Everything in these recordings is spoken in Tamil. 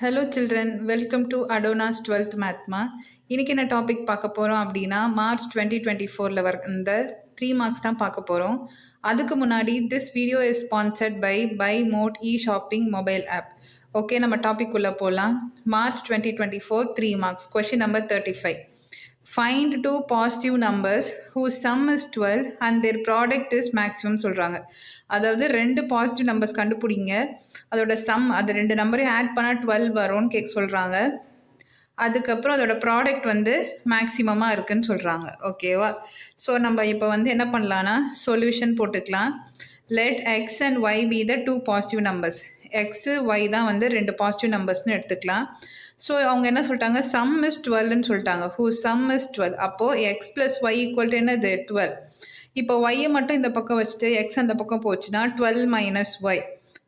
ஹலோ சில்ட்ரன், வெல்கம் டு அடோனாஸ் 12th மேத்மா. இன்றைக்கி என்ன டாபிக் பார்க்க போகிறோம் அப்படின்னா மார்ச் 2024 இந்த 3 மார்க்ஸ் தான் பார்க்க போகிறோம். அதுக்கு முன்னாடி this video is sponsored by mode shopping mobile app. Okay, நம்ம டாபிக் உள்ள போகலாம். March 2024 3 marks. Question number 35. Find two positive numbers whose sum is 12 and their product is maximum சொல்கிறாங்க. அதாவது ரெண்டு பாசிட்டிவ் நம்பர்ஸ் கண்டுபிடிங்க, அதோட சம் அது ரெண்டு நம்பரையும் ஆட் பண்ணால் 12 வரும்னு சொல்கிறாங்க. அதுக்கப்புறம் அதோட ப்ராடக்ட் வந்து மேக்ஸிமமாக இருக்குதுன்னு சொல்கிறாங்க. ஓகேவா? ஸோ நம்ம இப்போ வந்து என்ன பண்ணலான்னா சொல்யூஷன் போட்டுக்கலாம். Let x and y be the two positive numbers. X y தான் வந்து ரெண்டு பாசிட்டிவ் நம்பர்ஸ்னு எடுத்துக்கலாம். ஸோ அவங்க என்ன சொல்லிட்டாங்க, சம் இஸ் 12ன்னு சொல்லிட்டாங்க. Who sum is 12. அப்போது x plus y equal to என்னது 12. இப்போ ஒய்யை மட்டும் இந்த பக்கம் வச்சுட்டு எக்ஸ் அந்த பக்கம் போச்சுன்னா 12 மைனஸ் ஒய்.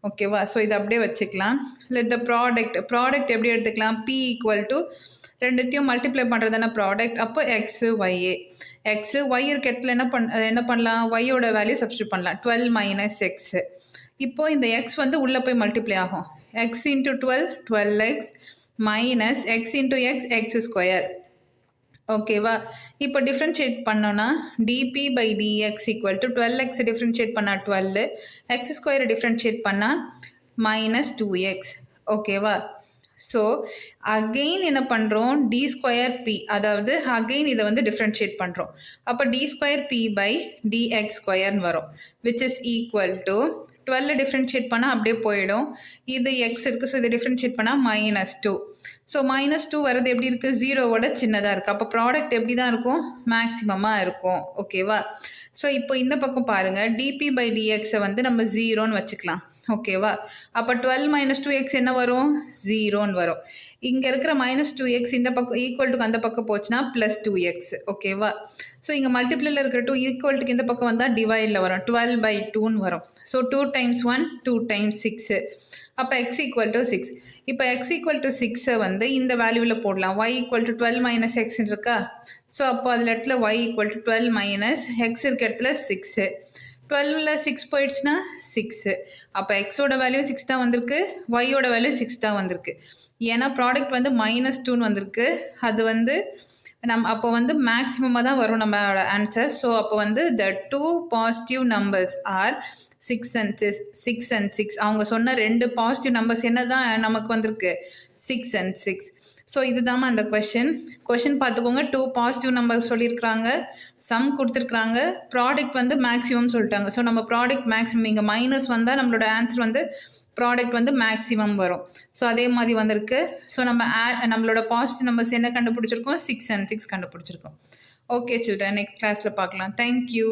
ஓகேவா? ஸோ இதை அப்படியே வச்சுக்கலாம். லெட் த ப்ராடக்ட் எப்படி எடுத்துக்கலாம், பி ஈக்குவல் டு ரெண்டுத்தையும் மல்டிப்ளை பண்ணுறதுனா ப்ராடக்ட். அப்போ எக்ஸு ஒய்ஏ. எக்ஸு ஒய் இருக்க இடத்துல என்ன பண்ணலாம், ஒய்யோட வேல்யூ சப்ஸ்டியூட் பண்ணலாம். 12 மைனஸ் எக்ஸு. இப்போது இந்த எக்ஸ் வந்து உள்ளே போய் மல்டிப்ளை ஆகும். X into 12 12x minus x into x square. ஓகேவா? இப்போ டிஃப்ரென்ஷியேட் பண்ணோன்னா dP by dx equal to 12x differentiate பண்ணால் 12, எக்ஸ் ஸ்கொயரை டிஃப்ரென்ஷியேட் பண்ணால் மைனஸ் 2x. ஓகேவா? ஸோ அகெயின் என்ன பண்ணுறோம், டி ஸ்கொயர் பி, அதாவது அகெயின் இதை வந்து டிஃப்ரென்ஷியேட் பண்ணுறோம். அப்போ d square P by dx ஸ்கொயர்னு வரும், which is equal to 12 differentiate பண்ணால் அப்படியே போயிடும். இது எக்ஸ் இருக்குது, ஸோ இதை டிஃப்ரென்ஷியேட் பண்ணால் மைனஸ் 2. ஸோ மைனஸ் 2 வரது எப்படி இருக்குது, ஜீரோவோட சின்னதாக இருக்குது. அப்போ ப்ராடக்ட் எப்படி தான் இருக்கும், மேக்ஸிமமாக இருக்கும். ஓகேவா? ஸோ இப்போ இந்த பக்கம் பாருங்கள், டிபி பை டிஎக்ஸை வந்து நம்ம ஜீரோன்னு வச்சுக்கலாம். ஓகேவா? அப்போ 12 மைனஸ் 2x என்ன வரும், ஜீரோன்னு வரும். இங்கே இருக்கிற மைனஸ் 2x இந்த பக்கம் ஈக்குவல் டுக்கு அந்த பக்கம் போச்சுன்னா ப்ளஸ் 2x. ஓகேவா? ஸோ இங்கே மல்டிப்ளைல இருக்கிற 2 ஈக்குவல் டுக்கு இந்த பக்கம் வந்தால் டிவைடில் வரும், 12 by 2ன்னு வரும். So 2 times 1 2 times 6. அப்போ எக்ஸ் ஈக்குவல் டு 6. இப்போ எக்ஸ் ஈக்குவல் டு 6 வந்து இந்த வேல்யூவில் போடலாம். ஒய் ஈக்குவல் டு 12 மைனஸ் எக்ஸ்ன்னு இருக்கா. ஸோ அப்போ அதில் இடத்துல y equal to 12 minus x இருக்க இடத்துல 6. 12ல் 6 போயிடுச்சுன்னா 6. அப்போ எக்ஸோட வேல்யூ 6 தான் வந்திருக்கு, ஒய்யோட வேல்யூ 6 தான் வந்திருக்கு. ஏன்னா ப்ராடக்ட் வந்து மைனஸ் 2ன்னு வந்திருக்கு. அது வந்து அப்போ வந்து மேக்ஸிமமாக தான் வரும் நம்மளோட ஆன்சர். ஸோ அப்போ வந்து the two positive numbers are 6 and 6. அவங்க சொன்ன ரெண்டு பாசிட்டிவ் நம்பர்ஸ் என்ன தான் நமக்கு வந்திருக்கு, 6 and 6. ஸோ இதுதான் அந்த கொஷின் பார்த்துக்கோங்க. டூ பாசிட்டிவ் நம்பர்ஸ் சொல்லியிருக்கிறாங்க, சம் கொடுத்துருக்குறாங்க, ப்ராடக்ட் வந்து மேக்ஸிமம் சொல்லிட்டாங்க. ஸோ நம்ம ப்ராடக்ட் மேக்ஸிமம், இங்கே மைனஸ் வந்தால் நம்மளோட ஆன்சர் வந்து ப்ராடக்ட் வந்து மேக்ஸிமம் வரும். ஸோ அதே மாதிரி வந்திருக்கு. ஸோ நம்மளோட பாசிட்டிவ் நம்பர்ஸ் என்ன கண்டுபிடிச்சிருக்கோம், 6 and 6 கண்டுபிடிச்சிருக்கோம். ஓகே சில்ட்ரன், நெக்ஸ்ட் கிளாஸில் பார்க்கலாம். தேங்க்யூ.